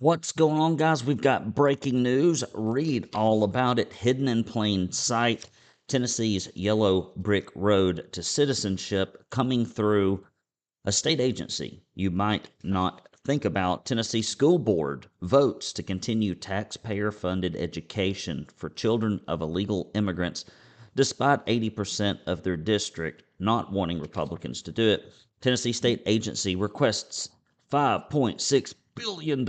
What's going on, guys? We've got breaking news. Read all about it. Hidden in plain sight. Tennessee's yellow brick road to citizenship coming through a state agency you might not think about. Tennessee School Board votes to continue taxpayer funded education for children of illegal immigrants, despite 80% of their district not wanting Republicans to do it. Tennessee State Agency requests $5.6 billion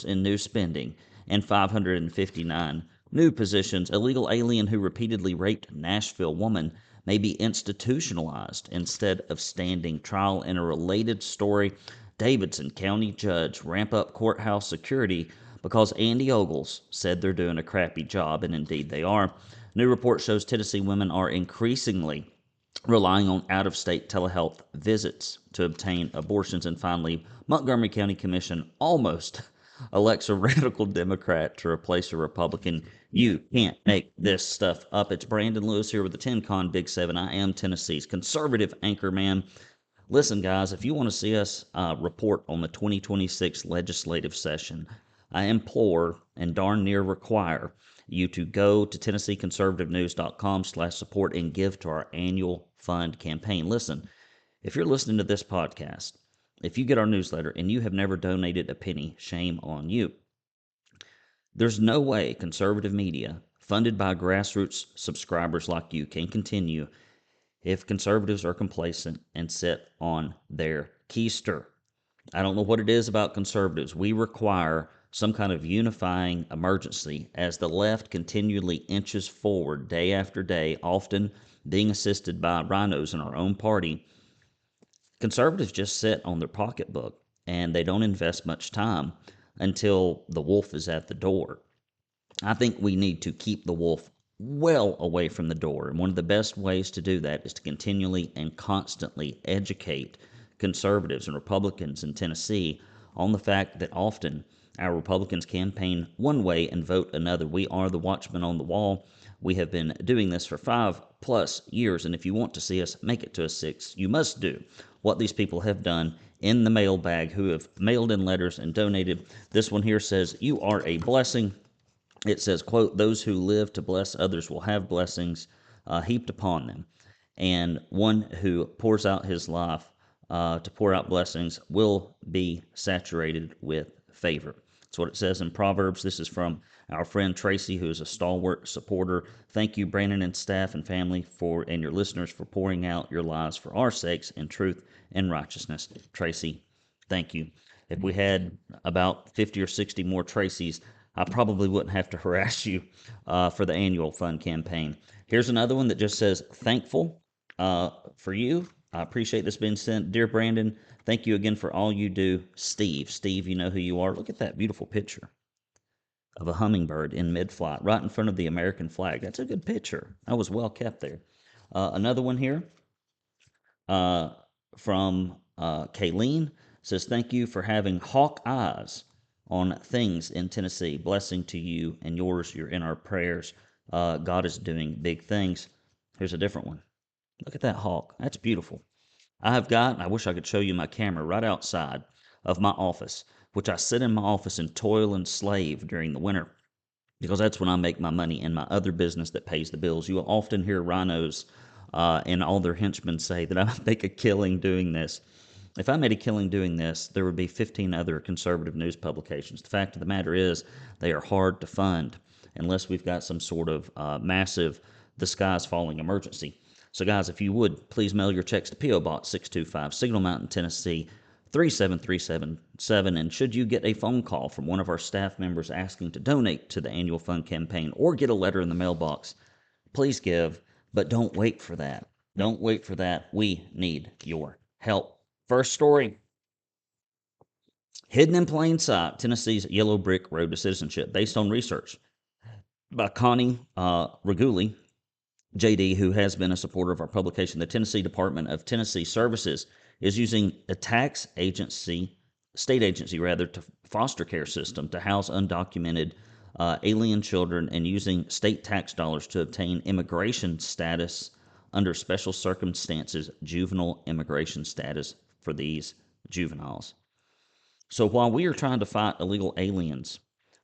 in new spending and 559 new positions. Illegal alien who repeatedly raped Nashville woman may be institutionalized instead of standing trial. In a related story, Davidson County judge ramp up courthouse security because Andy Ogles said they're doing a crappy job, and indeed they are. New report shows Tennessee women are increasingly relying on out-of-state telehealth visits to obtain abortions. And finally, Montgomery County Commission almost elects a radical Democrat to replace a Republican. You can't make this stuff up. It's Brandon Lewis here with the 10 Con Big 7. I am Tennessee's conservative anchor man. Listen, guys, if you want to see us report on the 2026 legislative session, I implore and darn near require you to go to TennesseeConservativeNews.com/support and give to our annual fund campaign. Listen, if you're listening to this podcast, if you get our newsletter and you have never donated a penny, shame on you. There's no way conservative media, funded by grassroots subscribers like you, can continue if conservatives are complacent and sit on their keister. I don't know what it is about conservatives. We require some kind of unifying emergency as the left continually inches forward day after day, often being assisted by rhinos in our own party. Conservatives just sit on their pocketbook and they don't invest much time until the wolf is at the door. I think we need to keep the wolf well away from the door. And one of the best ways to do that is to continually and constantly educate conservatives and Republicans in Tennessee on the fact that often our Republicans campaign one way and vote another. We are the watchmen on the wall. We have been doing this for 5+ years. And if you want to see us make it to a 6, you must do what these people have done in the mailbag, who have mailed in letters and donated. This one here says, "You are a blessing." It says, quote, "Those who live to bless others will have blessings heaped upon them. And one who pours out his life to pour out blessings will be saturated with favor." That's what it says in Proverbs. This is from our friend Tracy, who is a stalwart supporter. Thank you, Brandon and staff and family and your listeners for pouring out your lives for our sakes in truth and righteousness. Tracy, thank you. If we had about 50 or 60 more Tracys, I probably wouldn't have to harass you for the annual fund campaign. Here's another one that just says, "Thankful for you. I appreciate this being sent. Dear Brandon, thank you again for all you do. Steve." Steve, you know who you are. Look at that beautiful picture of a hummingbird in mid-flight right in front of the American flag. That's a good picture. That was well kept there. Another one here from Kayleen says, "Thank you for having hawk eyes on things in Tennessee. Blessing to you and yours. You're in our prayers. God is doing big things." Here's a different one. Look at that hawk. That's beautiful. I wish I could show you my camera right outside of my office, which I sit in my office and toil and slave during the winter, because that's when I make my money in my other business that pays the bills. You will often hear rhinos and all their henchmen say that I make a killing doing this. If I made a killing doing this, there would be 15 other conservative news publications. The fact of the matter is, they are hard to fund unless we've got some sort of massive, the sky's falling emergency. So, guys, if you would, please mail your checks to P.O. Box 625, Signal Mountain, Tennessee, 37377. And should you get a phone call from one of our staff members asking to donate to the annual fund campaign or get a letter in the mailbox, please give, but don't wait for that. Don't wait for that. We need your help. First story. Hidden in plain sight, Tennessee's yellow brick road to citizenship, based on research by Connie Reguli, JD, who has been a supporter of our publication. The Tennessee Department of Tennessee Services is using a state agency to foster care system to house undocumented alien children, and using state tax dollars to obtain immigration status under special circumstances, juvenile immigration status for these juveniles. So while we are trying to fight illegal aliens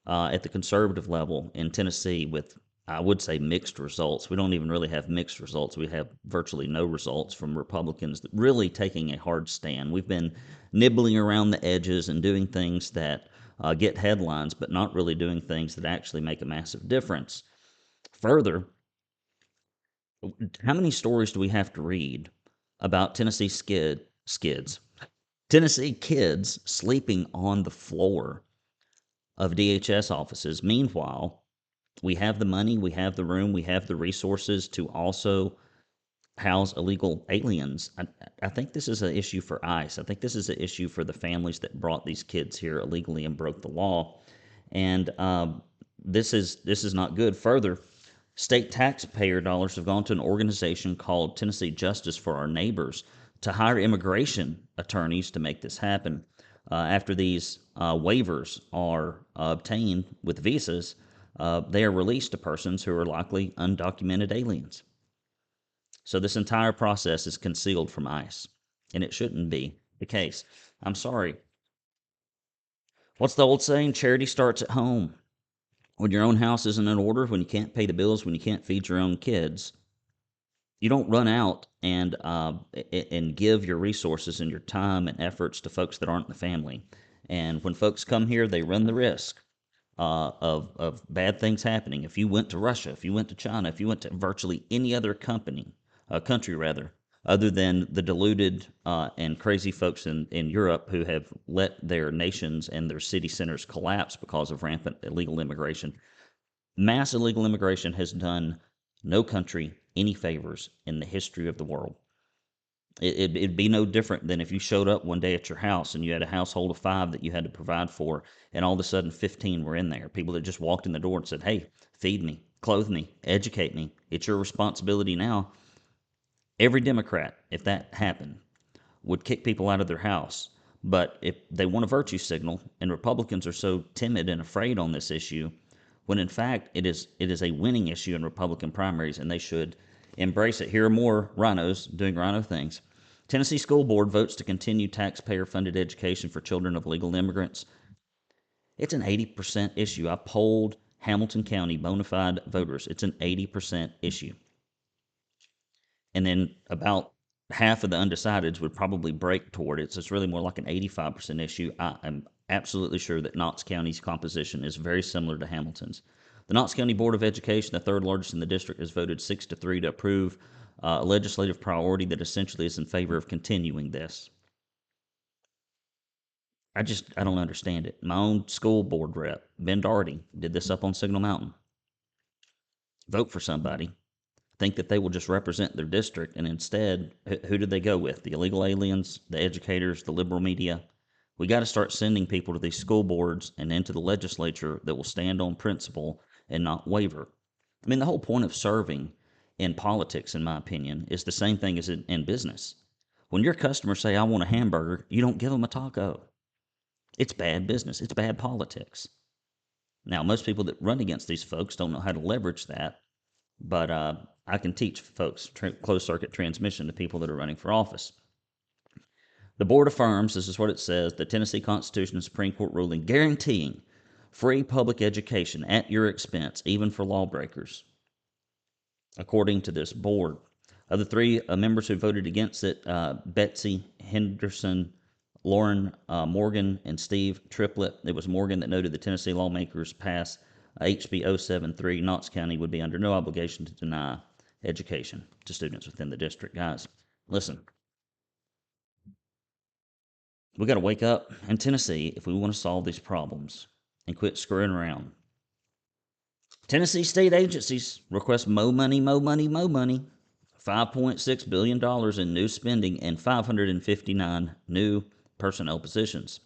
at the conservative level in Tennessee with, I would say, mixed results, we don't even really have mixed results. We have virtually no results from Republicans really taking a hard stand. We've been nibbling around the edges and doing things that get headlines, but not really doing things that actually make a massive difference. Further, how many stories do we have to read about Tennessee kids sleeping on the floor of DHS offices? Meanwhile, we have the money, we have the room, we have the resources to also house illegal aliens. I think this is an issue for ICE. I think this is an issue for the families that brought these kids here illegally and broke the law. And this is not good. Further, state taxpayer dollars have gone to an organization called Tennessee Justice for Our Neighbors to hire immigration attorneys to make this happen. After these waivers are obtained with visas, they are released to persons who are likely undocumented aliens. So this entire process is concealed from ICE, and it shouldn't be the case. I'm sorry. What's the old saying? Charity starts at home. When your own house isn't in order, when you can't pay the bills, when you can't feed your own kids, you don't run out and give your resources and your time and efforts to folks that aren't in the family. And when folks come here, they run the risk of bad things happening. If you went to Russia, if you went to China, if you went to virtually any other country rather, other than the deluded and crazy folks in Europe who have let their nations and their city centers collapse because of rampant illegal immigration, mass illegal immigration has done no country any favors in the history of the world. It'd be no different than if you showed up one day at your house and you had a household of five that you had to provide for, and all of a sudden 15 were in there. People that just walked in the door and said, "Hey, feed me, clothe me, educate me. It's your responsibility now." Every Democrat, if that happened, would kick people out of their house. But if they want a virtue signal, and Republicans are so timid and afraid on this issue, when in fact it is a winning issue in Republican primaries, and they should embrace it. Here are more rhinos doing rhino things. Tennessee School Board votes to continue taxpayer-funded education for children of legal immigrants. It's an 80% issue. I polled Hamilton County bona fide voters. It's an 80% issue. And then about half of the undecideds would probably break toward it. So it's really more like an 85% issue. I am absolutely sure that Knox County's composition is very similar to Hamilton's. The Knox County Board of Education, the third largest in the district, has voted 6-3 to approve a legislative priority that essentially is in favor of continuing this. I don't understand it. My own school board rep, Ben Doherty, did this up on Signal Mountain. Vote for somebody, think that they will just represent their district, and instead, who did they go with? The illegal aliens, the educators, the liberal media. We got to start sending people to these school boards and into the legislature that will stand on principle and not waver. I mean, the whole point of serving in politics, in my opinion, is the same thing as in business. When your customers say, "I want a hamburger," you don't give them a taco. It's bad business. It's bad politics. Now, most people that run against these folks don't know how to leverage that, but I can teach folks closed circuit transmission to people that are running for office. The board affirms, this is what it says, the Tennessee Constitution and Supreme Court ruling guaranteeing free public education at your expense, even for lawbreakers, according to this board. Of the three members who voted against it, Betsy Henderson, Lauren Morgan, and Steve Triplett. It was Morgan that noted the Tennessee lawmakers passed HB 073. Knox County would be under no obligation to deny education to students within the district. Guys, listen, we got to wake up in Tennessee if we want to solve these problems and quit screwing around. Tennessee state agencies request more money, more money, more money. $5.6 billion in new spending and 559 new personnel positions.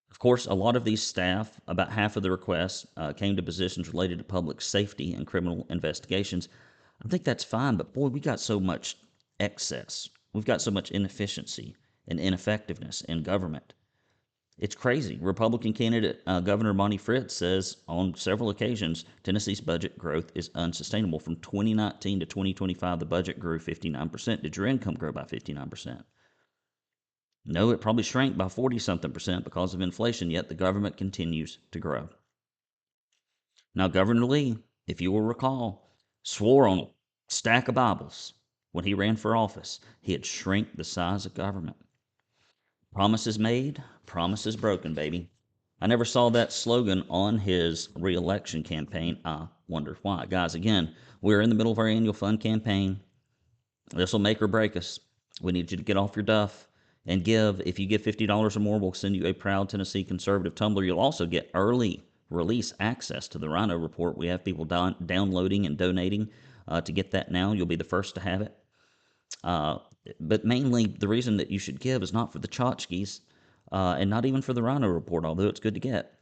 Of course, a lot of these staff, about half of the requests, came to positions related to public safety and criminal investigations. I think that's fine, but boy, we got so much excess. We've got so much inefficiency and ineffectiveness in government. It's crazy. Republican candidate Governor Monty Fritz says on several occasions Tennessee's budget growth is unsustainable. From 2019 to 2025, the budget grew 59%. Did your income grow by 59%? No, it probably shrank by 40 something percent because of inflation, yet the government continues to grow. Now, Governor Lee, if you will recall, swore on a stack of Bibles when he ran for office he had shrink the size of government. Promises made, promises broken, baby. I never saw that slogan on his reelection campaign. I wonder why. Guys, again, we're in the middle of our annual fund campaign. This will make or break us. We need you to get off your duff and give. If you give $50 or more, we'll send you a proud Tennessee conservative tumbler. You'll also get early release access to the Rhino Report. We have people downloading and donating to get that now. You'll be the first to have it. But mainly, the reason that you should give is not for the tchotchkes and not even for the Rhino Report, although it's good to get.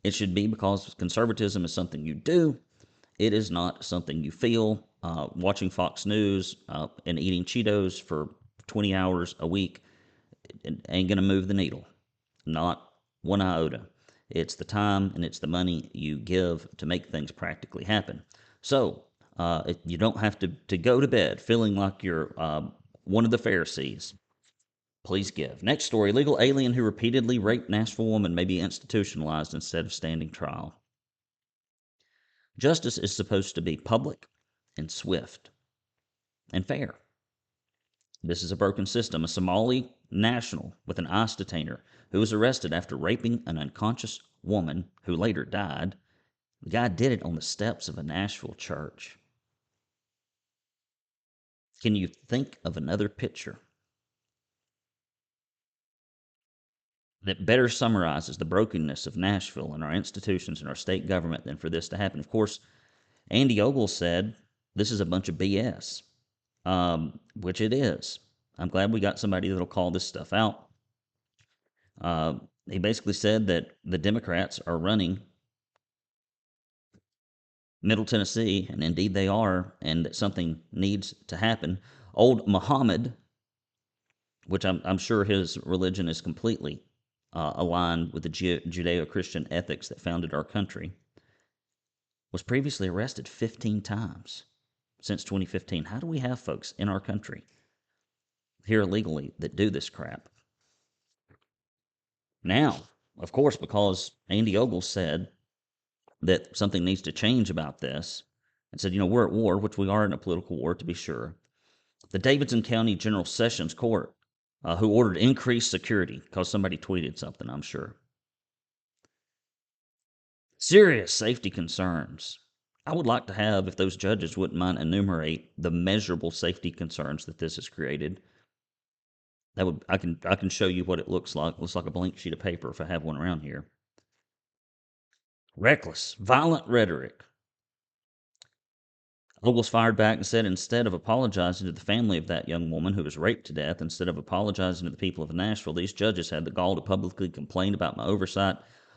It should be because conservatism is something you do. It is not something you feel. Watching Fox News and eating Cheetos for 20 hours a week ain't going to move the needle. Not one iota. It's the time and it's the money you give to make things practically happen. So, you don't have to go to bed feeling like you're one of the Pharisees. Please give. Next story: legal alien who repeatedly raped Nashville woman may be institutionalized instead of standing trial. Justice is supposed to be public and swift and fair. This is a broken system. A Somali national with an ICE detainer who was arrested after raping an unconscious woman who later died. The guy did it on the steps of a Nashville church. Can you think of another picture that better summarizes the brokenness of Nashville and our institutions and our state government than for this to happen? Of course, Andy Ogles said this is a bunch of BS, which it is. I'm glad we got somebody that'll call this stuff out. He basically said that the Democrats are running Middle Tennessee, and indeed they are, and that something needs to happen. Old Muhammad, which I'm sure his religion is completely aligned with the Judeo-Christian ethics that founded our country, was previously arrested 15 times since 2015. How do we have folks in our country here illegally that do this crap? Now, of course, because Andy Ogles said that something needs to change about this and said, we're at war, which we are in a political war to be sure. The Davidson County General Sessions Court, who ordered increased security because somebody tweeted something, I'm sure. Serious safety concerns. I would like to have, if those judges wouldn't mind, enumerate the measurable safety concerns that this has created. I can show you what it looks like. It looks like a blank sheet of paper if I have one around here. Reckless, violent rhetoric. Ogles fired back and said instead of apologizing to the family of that young woman who was raped to death, instead of apologizing to the people of Nashville, these judges had the gall to publicly complain about my oversight.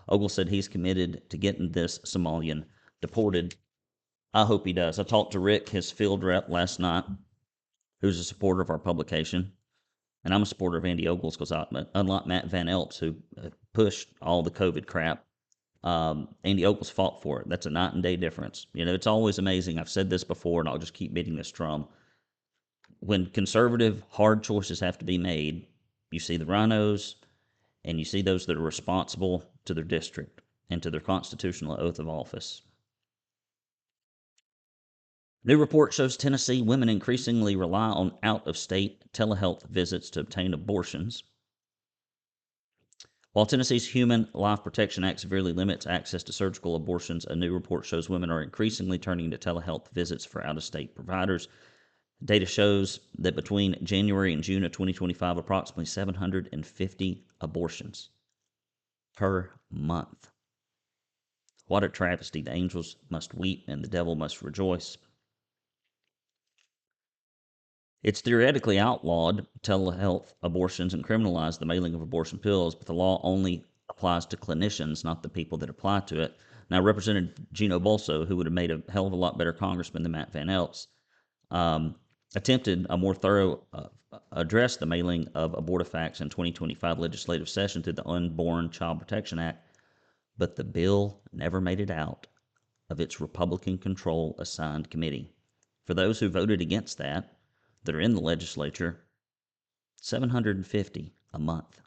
Ogles said he's committed to getting this Somalian deported. I hope he does. I talked to Rick, his field rep, last night, who's a supporter of our publication. And I'm a supporter of Andy Ogles because, unlike Matt Van Elps, who pushed all the COVID crap, Andy Ogles fought for it. That's a night and day difference. It's always amazing. I've said this before, and I'll just keep beating this drum. When conservative, hard choices have to be made, you see the rhinos, and you see those that are responsible to their district and to their constitutional oath of office. New report shows Tennessee women increasingly rely on out-of-state telehealth visits to obtain abortions. While Tennessee's Human Life Protection Act severely limits access to surgical abortions, a new report shows women are increasingly turning to telehealth visits for out-of-state providers. Data shows that between January and June of 2025, approximately 750 abortions per month. What a travesty. The angels must weep and the devil must rejoice. It's theoretically outlawed telehealth abortions and criminalized the mailing of abortion pills, but the law only applies to clinicians, not the people that apply to it. Now, Representative Gino Bolso, who would have made a hell of a lot better congressman than Matt Van Elps, attempted a more thorough address the mailing of abortifacts in 2025 legislative session through the Unborn Child Protection Act, but the bill never made it out of its Republican control assigned committee. For those who voted against that are in the legislature, $750 a month.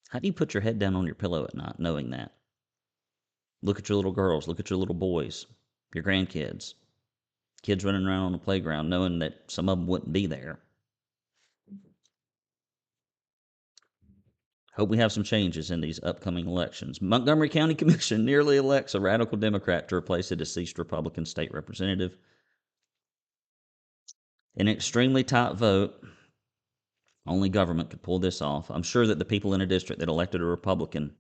How do you put your head down on your pillow at night knowing that? Look at your little girls, look at your little boys, your grandkids, kids running around on the playground knowing that some of them wouldn't be there. Hope we have some changes in these upcoming elections. Montgomery County Commission nearly elects a radical Democrat to replace a deceased Republican state representative. An extremely tight vote. Only government could pull this off. I'm sure that the people in a district that elected a Republican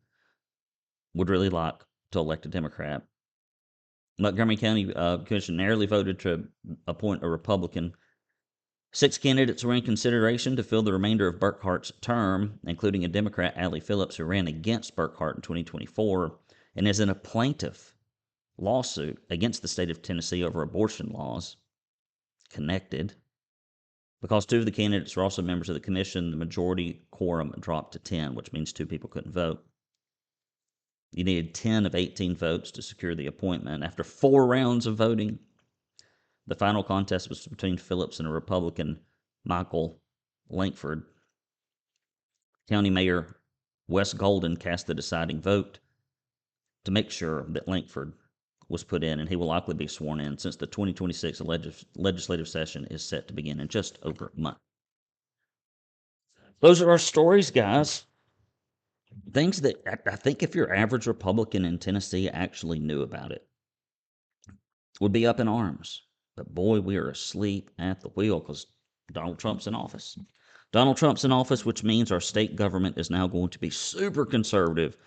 would really like to elect a Democrat. Montgomery County Commission narrowly voted to appoint a Republican. 6 candidates were in consideration to fill the remainder of Burkhart's term, including a Democrat, Allie Phillips, who ran against Burkhart in 2024 and is in a plaintiff lawsuit against the state of Tennessee over abortion laws. Connected. Because 2 of the candidates were also members of the commission, the majority quorum dropped to 10, which means 2 people couldn't vote. You needed 10 of 18 votes to secure the appointment. After 4 rounds of voting, the final contest was between Phillips and a Republican, Michael Lankford. County Mayor Wes Golden cast the deciding vote to make sure that Lankford was put in, and he will likely be sworn in since the 2026 legislative session is set to begin in just over a month. Those are our stories, guys. Things that I think if your average Republican in Tennessee actually knew about it, would be up in arms. But boy, we are asleep at the wheel because Donald Trump's in office. Donald Trump's in office, which means our state government is now going to be super conservative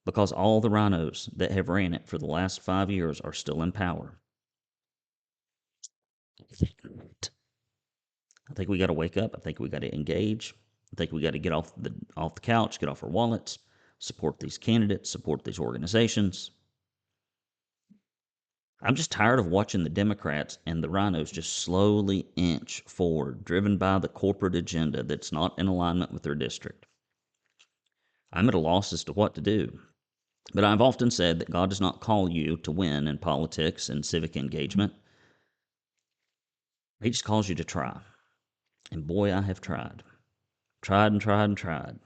because all the rhinos that have ran it for the last 5 years are still in power. I think we got to wake up. I think we got to engage. I think we got to get off the couch, get off our wallets, support these candidates, support these organizations. I'm just tired of watching the Democrats and the rhinos just slowly inch forward, driven by the corporate agenda that's not in alignment with their district. I'm at a loss as to what to do. But I've often said that God does not call you to win in politics and civic engagement. He just calls you to try. And boy, I have tried. Tried and tried and tried.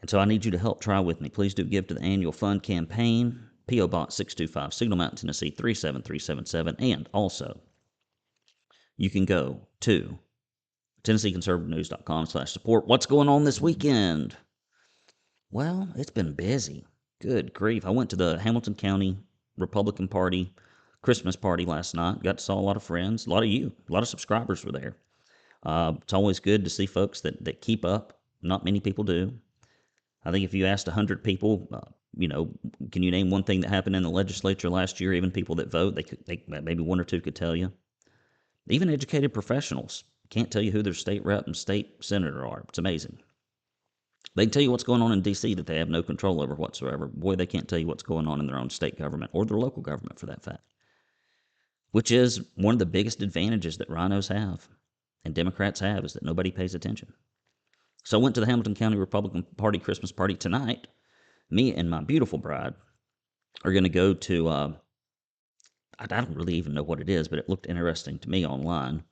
And so I need you to help try with me. Please do give to the annual fund campaign. P.O. Box 625, Signal Mountain, Tennessee 37377. And also, you can go to TennesseeConservativeNews.com/support. What's going on this weekend? Well, it's been busy. Good grief. I went to the Hamilton County Republican Party Christmas party last night. Got to saw a lot of friends, a lot of subscribers were there. It's always good to see folks that keep up. Not many people do. I think if you asked 100 people, can you name one thing that happened in the legislature last year? Even people that vote, maybe 1 or 2 could tell you. Even educated professionals can't tell you who their state rep and state senator are. It's amazing. They can tell you what's going on in D.C. that they have no control over whatsoever. Boy, they can't tell you what's going on in their own state government or their local government for that fact, which is one of the biggest advantages that rhinos have and Democrats have is that nobody pays attention. So I went to the Hamilton County Republican Party Christmas party tonight. Me and my beautiful bride are going to go to, I don't really even know what it is, but it looked interesting to me online.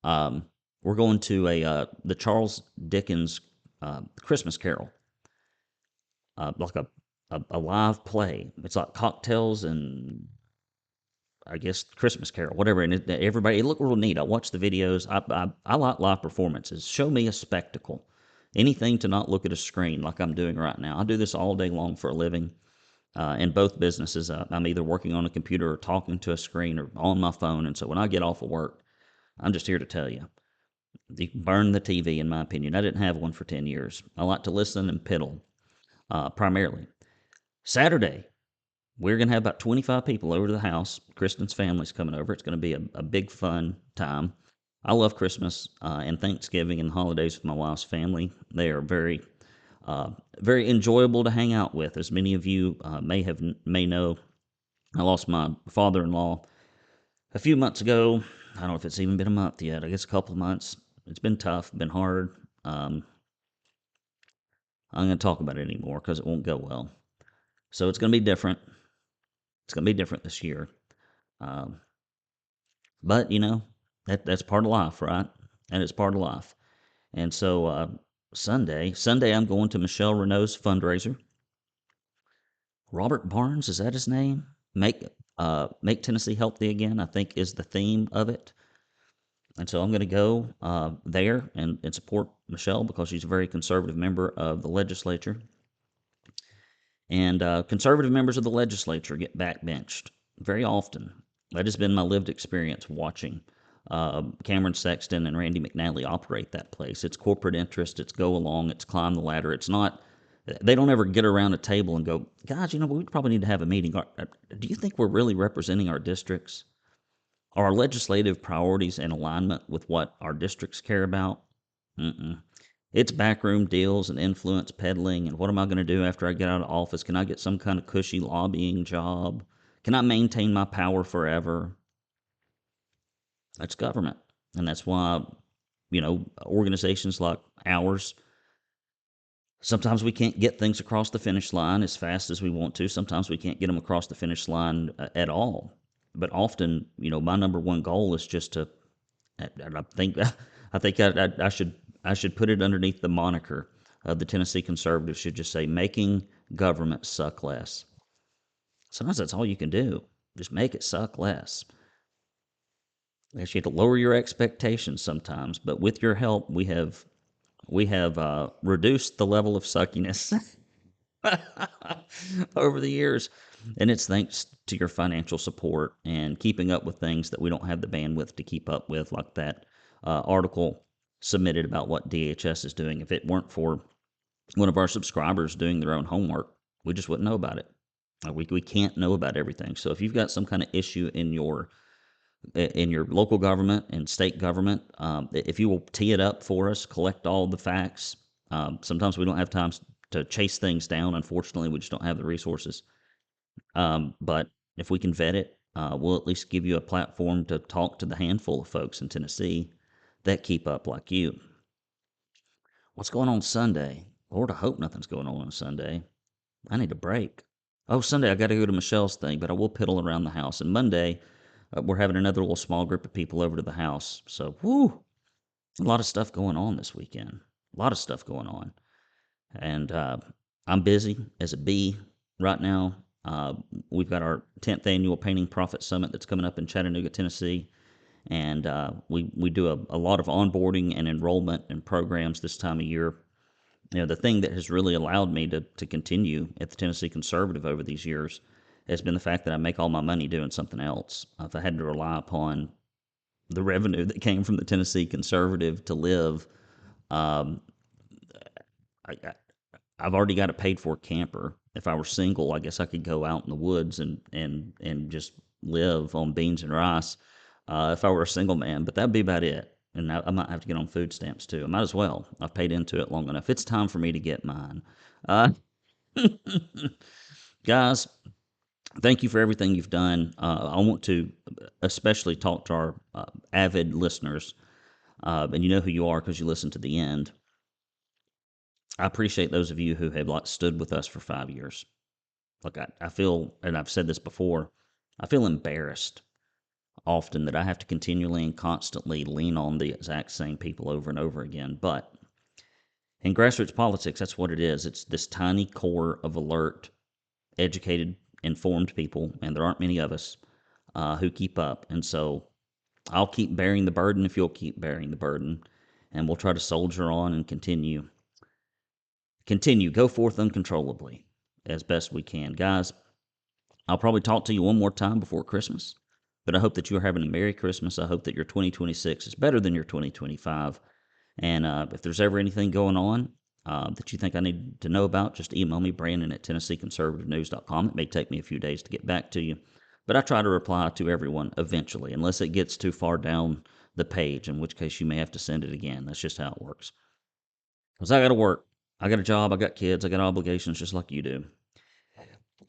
We're going to the Charles Dickens Christmas Carol, like a live play. It's like cocktails and I guess Christmas Carol, whatever. And it looked real neat. I watched the videos. I like live performances. Show me a spectacle. Anything to not look at a screen like I'm doing right now. I do this all day long for a living. In both businesses, I'm either working on a computer or talking to a screen or on my phone. And so when I get off of work, I'm just here to tell you, burn the TV, in my opinion. I didn't have one for 10 years. I like to listen and piddle, primarily. Saturday, we're going to have about 25 people over to the house. Kristen's family's coming over. It's going to be a big, fun time. I love Christmas and Thanksgiving and holidays with my wife's family. They are very, very enjoyable to hang out with. As many of you may know, I lost my father-in-law a few months ago. I don't know if it's even been a month yet. I guess a couple of months. It's been tough, been hard. I'm going to talk about it anymore because it won't go well. So it's going to be different. It's going to be different this year. But, that's part of life, right? And it's part of life. And so Sunday, I'm going to Michelle Renault's fundraiser. Robert Barnes, is that his name? Make Tennessee healthy again, I think is the theme of it. And so I'm going to go there and support Michelle because she's a very conservative member of the legislature. And conservative members of the legislature get backbenched very often. That has been my lived experience watching Cameron Sexton and Randy McNally operate that place. It's corporate interest, it's go along, it's climb the ladder. It's not, they don't ever get around a table and go, guys, we probably need to have a meeting. Do you think we're really representing our districts? Are our legislative priorities in alignment with what our districts care about? Mm-mm. It's backroom deals and influence peddling. And what am I going to do after I get out of office? Can I get some kind of cushy lobbying job? Can I maintain my power forever? That's government. And that's why, organizations like ours, sometimes we can't get things across the finish line as fast as we want to. Sometimes we can't get them across the finish line at all. But often, my number one goal is just to, and I think I should put it underneath the moniker of the Tennessee Conservatives should just say making government suck less. Sometimes that's all you can do. Just make it suck less. You have to lower your expectations sometimes, but with your help, we have reduced the level of suckiness over the years, and it's thanks to your financial support and keeping up with things that we don't have the bandwidth to keep up with, like that article submitted about what DHS is doing. If it weren't for one of our subscribers doing their own homework, we just wouldn't know about it. We can't know about everything. So if you've got some kind of issue in your local government and state government, if you will tee it up for us, collect all the facts. Sometimes we don't have time to chase things down. Unfortunately, we just don't have the resources. But if we can vet it, we'll at least give you a platform to talk to the handful of folks in Tennessee that keep up like you. What's going on Sunday? Lord, I hope nothing's going on Sunday. I need a break. Oh, Sunday, I got to go to Michelle's thing, but I will piddle around the house. And Monday, we're having another little small group of people over to the house. So, whoo, a lot of stuff going on this weekend. A lot of stuff going on. And I'm busy as a bee right now. We've got our 10th annual Painting Profit Summit that's coming up in Chattanooga, Tennessee. And we do a lot of onboarding and enrollment and programs this time of year. The thing that has really allowed me to continue at the Tennessee Conservative over these years has been the fact that I make all my money doing something else. If I had to rely upon the revenue that came from the Tennessee Conservative to live, um, I, I've already got a paid for camper. If I were single, I guess I could go out in the woods and just live on beans and rice. If I were a single man, but that'd be about it. And I might have to get on food stamps too. I might as well. I've paid into it long enough. It's time for me to get mine. Uh, guys, thank you for everything you've done. I want to especially talk to our avid listeners, and you know who you are because you listen to the end. I appreciate those of you who have like stood with us for 5 years. Like I feel, and I've said this before, I feel embarrassed often that I have to continually and constantly lean on the exact same people over and over again. But in grassroots politics, that's what it is. It's this tiny core of alert, educated, informed people, and there aren't many of us who keep up. And so I'll keep bearing the burden if you'll keep bearing the burden, and we'll try to soldier on and continue, go forth uncontrollably as best we can. Guys, I'll probably talk to you one more time before Christmas, but I hope that you're having a Merry Christmas. I hope that your 2026 is better than your 2025. And if there's ever anything going on that you think I need to know about, just email me, Brandon at TennesseeConservativeNews.com. It may take me a few days to get back to you, but I try to reply to everyone eventually, unless it gets too far down the page, in which case you may have to send it again. That's just how it works. Because I got to work. I got a job. I got kids. I got obligations just like you do.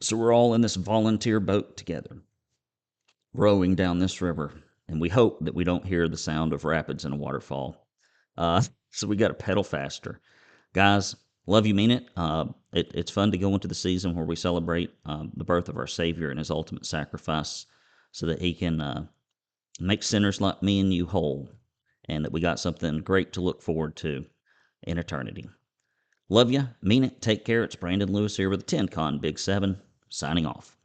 So we're all in this volunteer boat together, rowing down this river. And we hope that we don't hear the sound of rapids and a waterfall. So we got to pedal faster. Guys, love you, mean it. It's fun to go into the season where we celebrate the birth of our Savior and his ultimate sacrifice so that he can make sinners like me and you whole, and that we got something great to look forward to. in eternity. Love you. Mean it. Take care. It's Brandon Lewis here with the 10 Con Big 7, signing off.